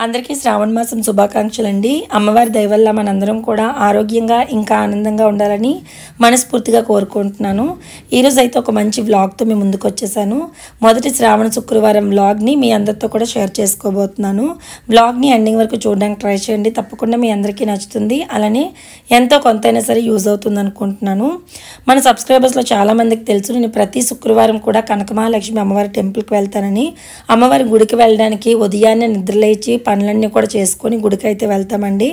అందరికీ శ్రావణ మాసం శుభాకాంక్షలు అండి. అమ్మవారి దయ వల్ల మనందరం కూడా ఆరోగ్యంగా ఇంకా ఆనందంగా ఉండాలని మనస్ఫూర్తిగా కోరుకుంటున్నాను. ఈరోజు అయితే ఒక మంచి వ్లాగ్తో మీ ముందుకు వచ్చేసాను. మొదటి శ్రావణ శుక్రవారం వ్లాగ్ని మీ అందరితో కూడా షేర్ చేసుకోబోతున్నాను. వ్లాగ్ని ఎండింగ్ వరకు చూడడానికి ట్రై చేయండి, తప్పకుండా మీ అందరికీ నచ్చుతుంది. అలానే ఎంతో కొంతైనా సరే యూజ్ అవుతుంది అనుకుంటున్నాను. మన సబ్స్క్రైబర్స్లో చాలామందికి తెలుసు, నేను ప్రతి శుక్రవారం కూడా కనకమహాలక్ష్మి అమ్మవారి టెంపుల్కి వెళ్తానని. అమ్మవారి గుడికి వెళ్ళడానికి ఉదయాన్నే నిద్రలేచి పనులన్నీ కూడా చేసుకొని గుడికి అయితే వెళ్తామండి.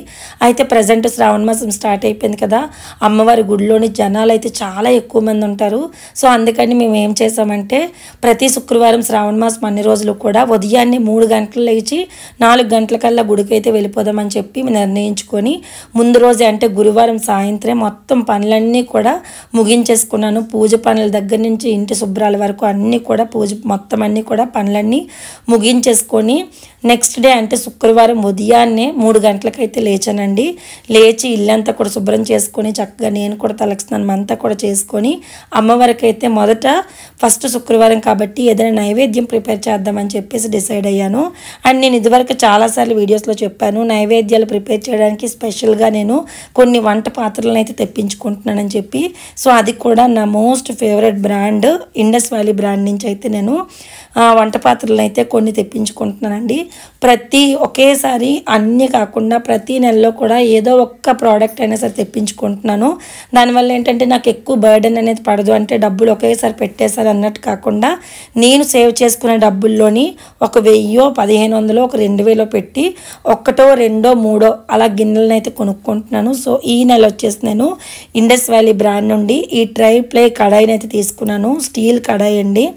అయితే ప్రజెంట్ శ్రావణ మాసం స్టార్ట్ అయిపోయింది కదా, అమ్మవారి గుడిలోని జనాలు అయితే చాలా ఎక్కువ మంది ఉంటారు. సో అందుకని మేము ఏం చేసామంటే ప్రతి శుక్రవారం శ్రావణ మాసం అన్ని రోజులు కూడా ఉదయాన్నే 3 గంటలు లేచి 4 గంటలకల్లా గుడికి అయితే వెళ్ళిపోదామని చెప్పి నిర్ణయించుకొని ముందు రోజే అంటే గురువారం సాయంత్రం మొత్తం పనులన్నీ కూడా ముగించేసుకున్నాను. పూజ పనుల దగ్గర నుంచి ఇంటి శుభ్రాల వరకు అన్నీ కూడా పూజ మొత్తం అన్నీ కూడా పనులన్నీ ముగించేసుకొని నెక్స్ట్ డే అంటే శుక్రవారం ఉదయాన్నే 3 గంటలకైతే లేచానండి. లేచి ఇల్లంతా కూడా శుభ్రం చేసుకొని చక్కగా నేను కూడా తలకు స్నానం అంతా కూడా చేసుకొని అమ్మవారికి అయితే మొదట ఫస్ట్ శుక్రవారం కాబట్టి ఏదైనా నైవేద్యం ప్రిపేర్ చేద్దామని చెప్పేసి డిసైడ్ అయ్యాను. అండ్ నేను ఇదివరకు చాలాసార్లు వీడియోస్లో చెప్పాను, నైవేద్యాలు ప్రిపేర్ చేయడానికి స్పెషల్గా నేను కొన్ని వంట పాత్రలను అయితే తెప్పించుకుంటున్నానని చెప్పి. సో అది కూడా నా most favourite brand Indus valley brand నుంచి అయితే నేను వంట పాత్రలను అయితే కొన్ని తెప్పించుకుంటున్నానండి. ఒకేసారి అన్నీ కాకుండా ప్రతి నెలలో కూడా ఏదో ఒక్క ప్రోడక్ట్ అయినా సరే తెప్పించుకుంటున్నాను. దానివల్ల ఏంటంటే నాకు ఎక్కువ బర్డెన్ అనేది పడదు. అంటే డబ్బులు ఒకేసారి పెట్టేశారు అన్నట్టు కాకుండా నేను సేవ్ చేసుకునే డబ్బుల్లోని ఒక 1000, 1500, ఒక 2000 పెట్టి 1, 2, 3 అలా గిన్నెలను అయితే కొనుక్కుంటున్నాను. సో ఈ నెల వచ్చేసి నేను ఇండస్ వ్యాలీ బ్రాండ్ నుండి ఈ ట్రై ప్లే కడాయిని అయితే తీసుకున్నాను. స్టీల్ కడాయి అండి.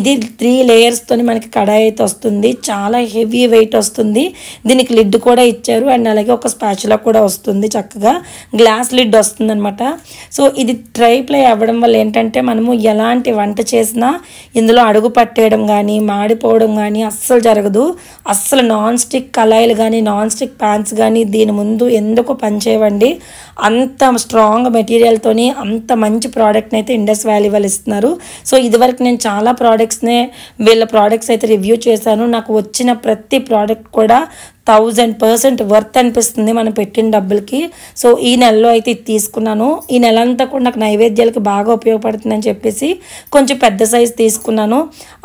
ఇది 3 లేయర్స్తో మనకి కడాయి అయితే వస్తుంది. చాలా హెవీ వెయిట్ వస్తుంది. దీనికి లిడ్ కూడా ఇచ్చారు అండ్ అలాగే ఒక స్పాచులా కూడా వస్తుంది. చక్కగా గ్లాస్ లిడ్ వస్తుంది అనమాట. సో ఇది ట్రై ప్లే అవ్వడం వల్ల ఏంటంటే మనము ఎలాంటి వంట చేసినా ఇందులో అడుగు పట్టేయడం కానీ మాడిపోవడం కానీ అస్సలు జరగదు. అస్సలు నాన్ స్టిక్ కళాయిలు కానీ నాన్ స్టిక్ ప్యాన్స్ కానీ దీని ముందు ఎందుకు పనిచేయవండి. అంత స్ట్రాంగ్ మెటీరియల్తోని అంత మంచి ప్రోడక్ట్ని అయితే ఇండస్ వ్యాలీ వాళ్ళు ఇస్తున్నారు. సో ఇదివరకు నేను చాలా వీళ్ళ ప్రోడక్ట్స్ అయితే రివ్యూ చేశాను. నాకు వచ్చిన ప్రతి ప్రోడక్ట్ కూడా 1000% వర్త్ అనిపిస్తుంది మనం పెట్టిన డబ్బులకి. సో ఈ నెలలో అయితే ఇది తీసుకున్నాను. ఈ నెల అంతా కూడా నాకు నైవేద్యాలకి బాగా ఉపయోగపడుతుందని చెప్పేసి కొంచెం పెద్ద సైజు తీసుకున్నాను.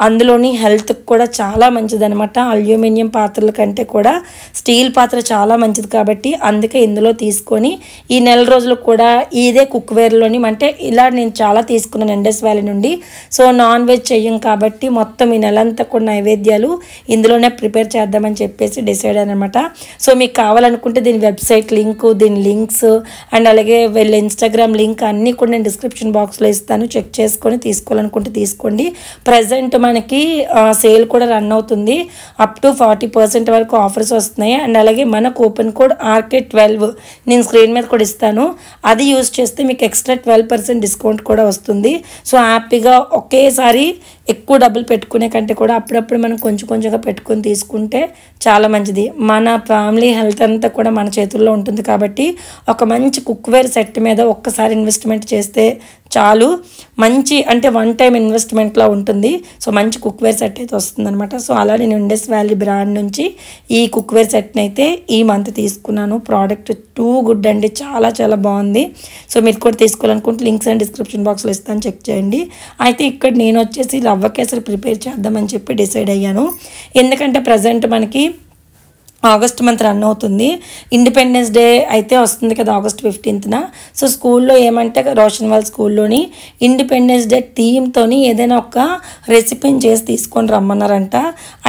అందులోని హెల్త్కి కూడా చాలా మంచిది అనమాట. అల్యూమినియం పాత్రల కంటే కూడా స్టీల్ పాత్ర చాలా మంచిది కాబట్టి అందుకే ఇందులో తీసుకొని ఈ నెల రోజులు కూడా ఇదే కుక్వేర్లోని అంటే ఇలా నేను చాలా తీసుకున్నాను ఇండస్ వ్యాలీ నుండి. సో నాన్ వెజ్ చెయ్యం కాబట్టి మొత్తం ఈ నెలంతా కూడా నైవేద్యాలు ఇందులోనే ప్రిపేర్ చేద్దామని చెప్పేసి డిసైడ్ అనమాట. సో మీకు కావాలనుకుంటే దీని వెబ్సైట్ లింక్, దీని లింక్స్ అండ్ అలాగే వీళ్ళ ఇన్స్టాగ్రామ్ లింక్ అన్నీ కూడా నేను డిస్క్రిప్షన్ బాక్స్లో ఇస్తాను. చెక్ చేసుకొని తీసుకోవాలనుకుంటే తీసుకోండి. ప్రజెంట్ మనకి సేల్ కూడా రన్ అవుతుంది. అప్ టు 40% వరకు ఆఫర్స్ వస్తున్నాయి. అండ్ అలాగే మన కూపన్ కోడ్ RK12 నేను స్క్రీన్ మీద కూడా ఇస్తాను. అది యూజ్ చేస్తే మీకు ఎక్స్ట్రా 12% డిస్కౌంట్ కూడా వస్తుంది. సో హ్యాపీగా ఒకేసారి ఎక్కువ డబ్బులు పెట్టుకునే కంటే కూడా అప్పుడప్పుడు మనం కొంచెం కొంచెంగా పెట్టుకొని తీసుకుంటే చాలా మంచిది. మన ఫ్యామిలీ హెల్త్ అంతా కూడా మన చేతుల్లో ఉంటుంది కాబట్టి ఒక మంచి కుక్వేర్ సెట్ మీద ఒక్కసారి ఇన్వెస్ట్మెంట్ చేస్తే చాలు. మంచి అంటే 1 టైం ఇన్వెస్ట్మెంట్లో ఉంటుంది. సో మంచి కుక్వేర్ సెట్ అయితే వస్తుందన్నమాట. సో అలా నేను ఇండస్ వ్యాలీ బ్రాండ్ నుంచి ఈ కుక్వేర్ సెట్ని అయితే ఈ మంత్ తీసుకున్నాను. ప్రోడక్ట్ టూ గుడ్ అండి, చాలా చాలా బాగుంది. సో మీరు కూడా తీసుకోవాలనుకుంటే లింక్స్ అండ్ డిస్క్రిప్షన్ బాక్స్లో ఇస్తాను, చెక్ చేయండి. అయితే ఇక్కడ నేను వచ్చేసి రవ్వ కేసరి ప్రిపేర్ చేద్దామని చెప్పి డిసైడ్ అయ్యాను. ఎందుకంటే ప్రజెంట్ మనకి ఆగస్ట్ మంత్ రన్ అవుతుంది. ఇండిపెండెన్స్ డే అయితే వస్తుంది కదా ఆగస్ట్ 15న. సో స్కూల్లో ఏమంటే రోషన్ వాళ్ళ స్కూల్లోని ఇండిపెండెన్స్ డే థీమ్తోని ఏదైనా ఒక రెసిపీని చేసి తీసుకొని రమ్మన్నారంట.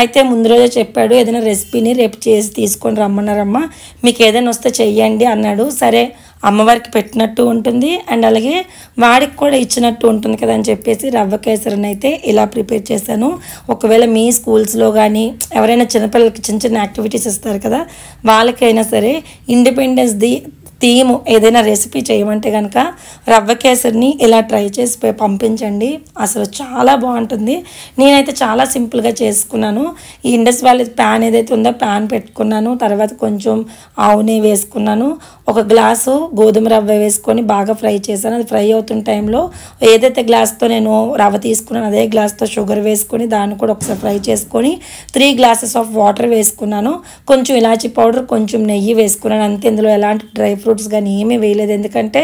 అయితే ముందు రోజే చెప్పాడు ఏదైనా రెసిపీని రేపు చేసి తీసుకొని రమ్మన్నారమ్మా, మీకు ఏదైనా వస్తే చెయ్యండి అన్నాడు. సరే అమ్మవారికి పెట్టినట్టు ఉంటుంది అండ్ అలాగే వాడికి కూడా ఇచ్చినట్టు ఉంటుంది కదా అని చెప్పేసి రవ్వ కేసరిని అయితే ఇలా ప్రిపేర్ చేశాను. ఒకవేళ మీ స్కూల్స్లో కానీ ఎవరైనా చిన్నపిల్లలకి చిన్న చిన్న యాక్టివిటీస్ ఇస్తారు కదా, వాళ్ళకైనా సరే ఇండిపెండెన్స్ డే థీమ్ ఏదైనా రెసిపీ చేయమంటే కనుక రవ్వ కేసరిని ఇలా ట్రై చేసి పంపించండి. అసలు చాలా బాగుంటుంది. నేనైతే చాలా సింపుల్గా చేసుకున్నాను. ఈ ఇండస్ వ్యాలీ ప్యాన్ ఏదైతే ఉందో ప్యాన్ పెట్టుకున్నాను. తర్వాత కొంచెం ఆవు నెయ్యి వేసుకున్నాను. ఒక గ్లాసు గోధుమ రవ్వ వేసుకొని బాగా ఫ్రై చేశాను. అది ఫ్రై అవుతున్న టైంలో ఏదైతే గ్లాస్తో నేను రవ్వ తీసుకున్నాను అదే గ్లాస్తో షుగర్ వేసుకొని దాన్ని కూడా ఒకసారి ఫ్రై చేసుకొని 3 గ్లాసెస్ ఆఫ్ వాటర్ వేసుకున్నాను. కొంచెం ఇలాచీ పౌడర్, కొంచెం నెయ్యి వేసుకున్నాను అంతే. ఇందులో ఎలాంటి డ్రై ఫ్రూట్స్ కానీ ఏమీ వేయలేదు. ఎందుకంటే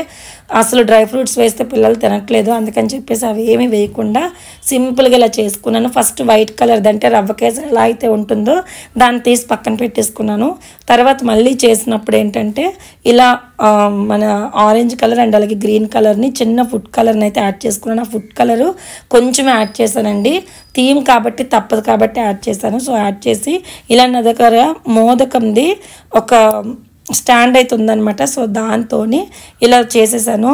అసలు డ్రై ఫ్రూట్స్ వేస్తే పిల్లలు తినట్లేదు, అందుకని చెప్పేసి అవి ఏమీ వేయకుండా సింపుల్గా ఇలా చేసుకున్నాను. ఫస్ట్ వైట్ కలర్ అంటే రవ్వ కేసరి ఎలా అయితే ఉంటుందో దాన్ని తీసి పక్కన పెట్టేసుకున్నాను. తర్వాత మళ్ళీ చేసినప్పుడు ఏంటంటే ఇలా మన ఆరెంజ్ కలర్ అండ్ అలాగే గ్రీన్ కలర్ని చిన్న ఫుడ్ కలర్ని అయితే యాడ్ చేసుకున్నాను. ఆ ఫుడ్ కలరు కొంచెం యాడ్ చేశానండి. థీమ్ కాబట్టి తప్పదు కాబట్టి యాడ్ చేశాను. సో యాడ్ చేసి ఇలా నా దగ్గర మోదకంది ఒక స్టాండ్ అయితే ఉందన్నమాట. సో దాంతో ఇలా చేసేసాను.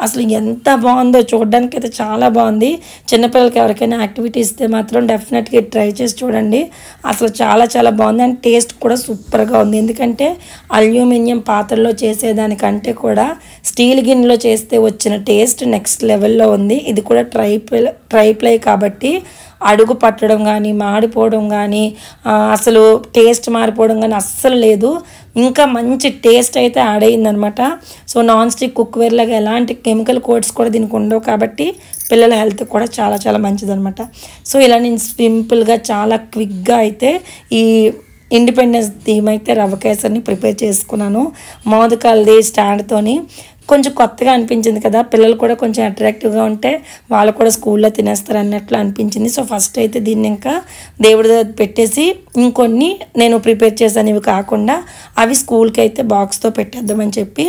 అసలు ఎంత బాగుందో చూడడానికి అయితే చాలా బాగుంది. చిన్నపిల్లలకి ఎవరికైనా యాక్టివిటీ ఇస్తే మాత్రం డెఫినెట్గా ట్రై చేసి చూడండి. అసలు చాలా చాలా బాగుంది అండ్ టేస్ట్ కూడా సూపర్గా ఉంది. ఎందుకంటే అల్యూమినియం పాత్రలో చేసేదానికంటే కూడా స్టీల్ గిన్నెలో చేస్తే వచ్చిన టేస్ట్ నెక్స్ట్ లెవెల్లో ఉంది. ఇది కూడా ట్రైప్లై కాబట్టి అడుగు పట్టడం కానీ మాడిపోవడం కానీ అసలు టేస్ట్ మారిపోవడం కానీ అస్సలు లేదు. ఇంకా మంచి టేస్ట్ అయితే యాడ్ అయ్యిందనమాట. సో నాన్ స్టిక్ కుక్వేర్ లాగా ఎలాంటి కెమికల్ కోడ్స్ కూడా దీనికి ఉండవు కాబట్టి పిల్లల హెల్త్ కూడా చాలా చాలా మంచిదనమాట. సో ఇలా నేను సింపుల్గా చాలా క్విక్గా అయితే ఈ ఇండిపెండెన్స్ థీమ్ అయితే రవ్వ కేసరిని ప్రిపేర్ చేసుకున్నాను. మోదకాలది స్టాండ్తోని కొంచెం కొత్తగా అనిపించింది కదా, పిల్లలు కూడా కొంచెం అట్రాక్టివ్గా ఉంటే వాళ్ళు కూడా స్కూల్లో తినేస్తారు అన్నట్లు అనిపించింది. సో ఫస్ట్ అయితే దీన్ని ఇంకా దేవుడి దగ్గర పెట్టేసి ఇంకొన్ని నేను ప్రిపేర్ చేశాను. ఇవి కాకుండా అవి స్కూల్కి అయితే బాక్స్తో పెట్టేద్దామని చెప్పి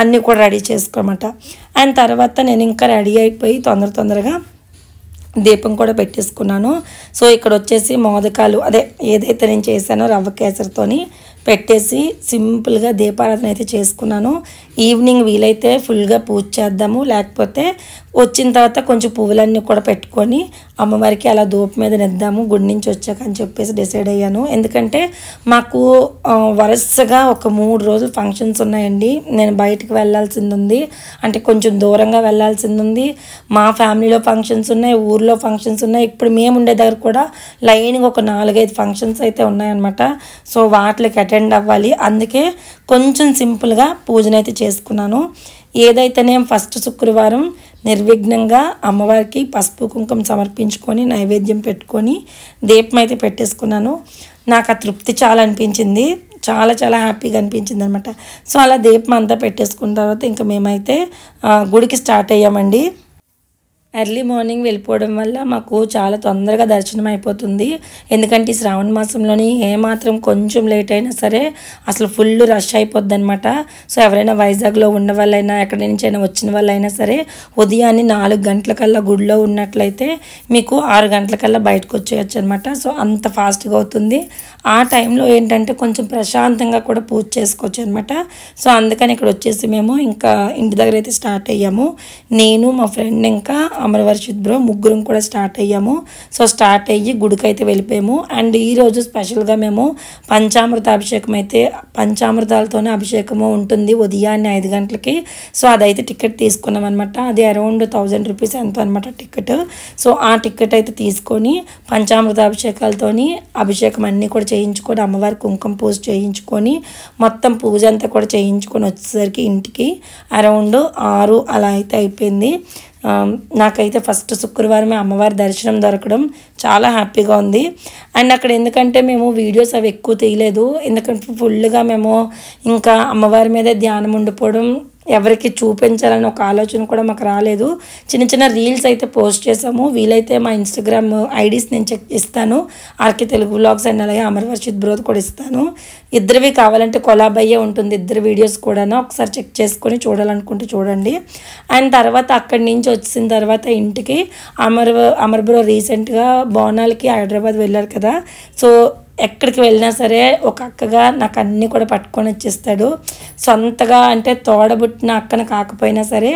అన్నీ కూడా రెడీ చేసుకోమాట. అండ్ తర్వాత నేను ఇంకా రెడీ అయిపోయి తొందరగా దీపం కూడా పెట్టేసుకున్నాను. సో ఇక్కడ వచ్చేసి మోదకాలు అదే ఏదైతే నేను చేశానో రవ్వ కేసరితోని పెట్టేసి సింపుల్గా దీపారాధన అయితే చేసుకున్నాను. ఈవినింగ్ వీలైతే ఫుల్గా పూజ చేద్దాము, లేకపోతే వచ్చిన తర్వాత కొంచెం పువ్వులన్నీ కూడా పెట్టుకొని అమ్మవారికి అలా ధూపం మీద నెద్దాము గుడి నుంచి వచ్చాక అని చెప్పేసి డిసైడ్ అయ్యాను. ఎందుకంటే మాకు వరుసగా ఒక 3 రోజులు ఫంక్షన్స్ ఉన్నాయండి. నేను బయటకు వెళ్ళాల్సింది ఉంది, అంటే కొంచెం దూరంగా వెళ్ళాల్సింది ఉంది. మా ఫ్యామిలీలో ఫంక్షన్స్ ఉన్నాయి, ఊర్లో ఫంక్షన్స్ ఉన్నాయి. ఇప్పుడు మేము ఉండే దగ్గర కూడా లైన్గా ఒక 4-5 ఫంక్షన్స్ అయితే ఉన్నాయన్నమాట. సో వాటికి అటెండ్ అవ్వాలి. అందుకే కొంచెం సింపుల్గా పూజనైతే చేసుకున్నాను. ఏదైతేనే ఫస్ట్ శుక్రవారం నిర్విఘ్నంగా అమ్మవారికి పసుపు కుంకుమ సమర్పించుకొని నైవేద్యం పెట్టుకొని దీపం అయితే పెట్టేసుకున్నాను. నాకు ఆ తృప్తి చాలా అనిపించింది, చాలా చాలా హ్యాపీగా అనిపించింది అనమాట. సో అలా దీపం అంతా పెట్టేసుకున్న తర్వాత ఇంకా మేమైతే గుడికి స్టార్ట్ అయ్యామండి. ఎర్లీ మార్నింగ్ వెళ్ళిపోవడం వల్ల మాకు చాలా తొందరగా దర్శనం అయిపోతుంది. ఎందుకంటే ఈ శ్రావణ మాసంలోని ఏమాత్రం కొంచెం లేట్ అయినా సరే అసలు ఫుల్ రష్ అయిపోద్ది అనమాట. సో ఎవరైనా వైజాగ్లో ఉన్న వాళ్ళైనా ఎక్కడి నుంచి అయినా వచ్చిన వాళ్ళైనా సరే ఉదయాన్నే 4 గంటలకల్లా గుడిలో ఉన్నట్లయితే మీకు 6 గంటలకల్లా బయటకు వచ్చేయచ్చు అనమాట. సో అంత ఫాస్ట్గా అవుతుంది. ఆ టైంలో ఏంటంటే కొంచెం ప్రశాంతంగా కూడా పూజ చేసుకోవచ్చు అనమాట. సో అందుకని ఇక్కడ వచ్చేసి మేము ఇంకా ఇంటి దగ్గర అయితే స్టార్ట్ అయ్యాము. నేను మా ఫ్రెండ్ ఇంకా అమరవర్షిత్ బ్రో ముగ్గురం కూడా స్టార్ట్ అయ్యాము. సో స్టార్ట్ అయ్యి గుడికి అయితే వెళ్ళిపోయాము. అండ్ ఈరోజు స్పెషల్గా మేము పంచామృత అభిషేకం అయితే పంచామృతాలతోనే అభిషేకము ఉంటుంది ఉదయాన్నే 5 గంటలకి. సో అదైతే టికెట్ తీసుకున్నాం అనమాట. అది అరౌండ్ 1000 రూపీస్ ఎంతో అనమాట టికెట్. సో ఆ టికెట్ అయితే తీసుకొని పంచామృత అభిషేకాలతోని అభిషేకం అన్నీ కూడా చేయించుకొని అమ్మవారి కుంకుమ పూజ చేయించుకొని మొత్తం పూజ అంతా కూడా చేయించుకొని వచ్చేసరికి ఇంటికి అరౌండ్ 6 అలా అయితే అయిపోయింది. నాకైతే ఫస్ట్ శుక్రవారమే అమ్మవారి దర్శనం దొరకడం చాలా హ్యాపీగా ఉంది. అండ్ అక్కడ ఎందుకంటే మేము వీడియోస్ అవి ఎక్కువ తీయలేదు, ఎందుకంటే ఫుల్గా మేము ఇంకా అమ్మవారి మీద ధ్యానం ఉండిపోవడం, ఎవరికి చూపించాలని ఒక ఆలోచన కూడా మాకు రాలేదు. చిన్న చిన్న రీల్స్ అయితే పోస్ట్ చేసాము. వీలైతే మా ఇన్స్టాగ్రామ్ ఐడీస్ నేను చెక్ ఇస్తాను, ఆర్కే తెలుగు వ్లాగ్స్ అండ్ అలాగే అమరవర్షిత్ బ్రోత్ కూడా ఇస్తాను. ఇద్దరివి కావాలంటే కొలాబ్ అయ్యే ఉంటుంది, ఇద్దరు వీడియోస్ కూడా ఒకసారి చెక్ చేసుకొని చూడాలనుకుంటే చూడండి. అండ్ తర్వాత అక్కడి నుంచి వచ్చిన తర్వాత ఇంటికి అమర్ బ్రో రీసెంట్గా బోనాలకి హైదరాబాద్ వెళ్ళారు కదా. సో ఎక్కడికి వెళ్ళినా సరే ఒక అక్కగా నాకు అన్నీ కూడా పట్టుకొని వచ్చేస్తాడు. సొంతగా అంటే తోడబుట్టిన అక్కని కాకపోయినా సరే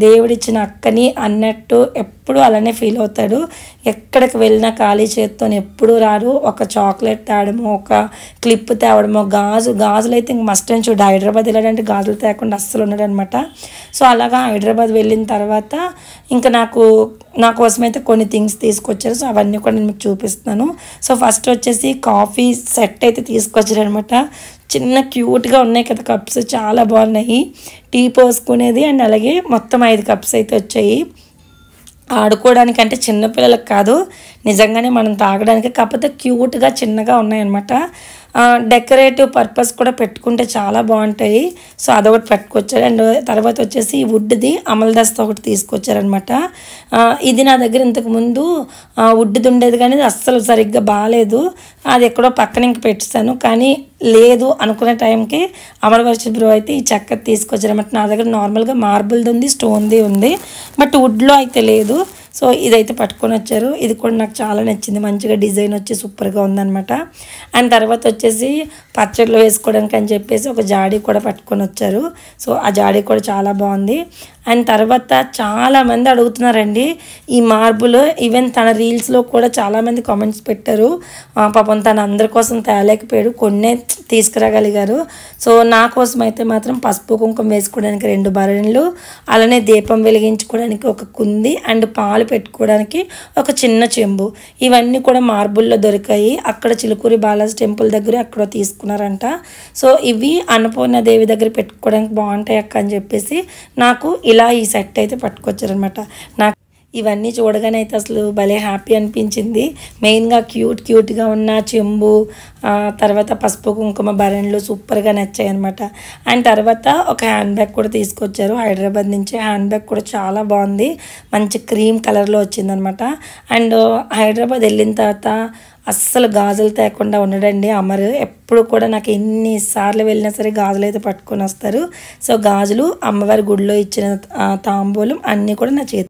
దేవుడిచ్చిన అక్కని అన్నట్టు ఎప్పుడు అలానే ఫీల్ అవుతాడు. ఎక్కడికి వెళ్ళినా ఖాళీ చేత్తో ఎప్పుడూ రాడు. ఒక చాక్లెట్ తేవడమో, ఒక క్లిప్ తేవడమో, గాజులు అయితే ఇంక మస్ట్ అని చూడు. హైదరాబాద్ వెళ్ళాడంటే గాజులు తేకుండా అస్సలు ఉన్నాడనమాట. సో అలాగా హైదరాబాద్ వెళ్ళిన తర్వాత ఇంకా నా కోసమైతే కొన్ని థింగ్స్ తీసుకొచ్చారు. సో అవన్నీ కూడా నేను మీకు చూపిస్తున్నాను. సో ఫస్ట్ వచ్చేసి కాఫీ సెట్ అయితే తీసుకొచ్చారనమాట. చిన్న క్యూట్గా ఉన్నాయి కదా కప్స్, చాలా బాగున్నాయి. టీ పోసుకునేది అండ్ అలాగే మొత్తం 5 కప్స్ అయితే వచ్చాయి. ఆడుకోవడానికి అంటే చిన్నపిల్లలకు కాదు, నిజంగానే మనం తాగడానికి. కాకపోతే క్యూట్గా చిన్నగా ఉన్నాయన్నమాట. డెకరేటివ్ పర్పస్ కూడా పెట్టుకుంటే చాలా బాగుంటాయి. సో అదొకటి పెట్టుకొచ్చారు. అండ్ తర్వాత వచ్చేసి వుడ్ది అమల్దస్తా ఒకటి తీసుకొచ్చారనమాట. ఇది నా దగ్గర ఇంతకుముందు వుడ్ది ఉండేది కానీ అస్సలు సరిగ్గా బాగాలేదు. అది ఎక్కడో పక్కన ఇంక పెట్టేస్తాను. కానీ లేదు అనుకునే టైంకి అమరవర్షి బ్రో అయితే ఈ చెక్క తీసుకొచ్చారనమాట. నా దగ్గర నార్మల్గా మార్బుల్ది ఉంది, స్టోన్ది ఉంది, బట్ వుడ్లో అయితే లేదు. సో ఇదైతే పట్టుకొని వచ్చారు. ఇది కూడా నాకు చాలా నచ్చింది, మంచిగా డిజైన్ వచ్చి సూపర్గా ఉందన్నమాట. అండ్ తర్వాత వచ్చేసి పచ్చడిలో వేసుకోవడానికి అని చెప్పేసి ఒక జాడీ కూడా పట్టుకొని వచ్చారు. సో ఆ జాడీ కూడా చాలా బాగుంది. అండ్ తర్వాత చాలామంది అడుగుతున్నారండి ఈ మార్బుల్. ఈవెన్ తన రీల్స్లో కూడా చాలామంది కామెంట్స్ పెట్టారు. పాపం తను అందరి కోసం తేలేకపోయాడు, కొన్నే తీసుకురాగలిగారు. సో నా కోసం అయితే మాత్రం పసుపు కుంకుమ వేసుకోవడానికి 2 బరణలు, అలానే దీపం వెలిగించుకోవడానికి ఒక కుంది అండ్ పాలు పెట్టుకోవడానికి ఒక చిన్న చెంబు, ఇవన్నీ కూడా మార్బుల్లో దొరికాయి. అక్కడ చిలుకూరి బాలాజీ టెంపుల్ దగ్గర అక్కడ తీసుకున్నారంట. సో ఇవి అన్నపూర్ణాదేవి దగ్గర పెట్టుకోవడానికి బాగుంటాయి అక్క అని చెప్పేసి నాకు ఇలా ఈ సెట్ అయితే పట్టుకొచ్చారనమాట. నాకు ఇవన్నీ చూడగానే అయితే అసలు భలే హ్యాపీ అనిపించింది. మెయిన్గా క్యూట్గా ఉన్న చెంబు, తర్వాత పసుపు కుంకుమ బరణలు సూపర్గా నచ్చాయి అనమాట. అండ్ తర్వాత ఒక హ్యాండ్ బ్యాగ్ కూడా తీసుకొచ్చారు హైదరాబాద్ నుంచి. హ్యాండ్ బ్యాగ్ కూడా చాలా బాగుంది, మంచి క్రీమ్ కలర్లో వచ్చిందనమాట. అండ్ హైదరాబాద్ వెళ్ళిన తర్వాత అస్సలు గాజులు తేకుండా ఉండడండి అమరు. ఎప్పుడు కూడా నాకు ఎన్నిసార్లు వెళ్ళినా సరే గాజులు అయితే పట్టుకొని వస్తారు. సో గాజులు, అమ్మవారి గుడిలో ఇచ్చిన తాంబూలం అన్నీ కూడా నా చేతి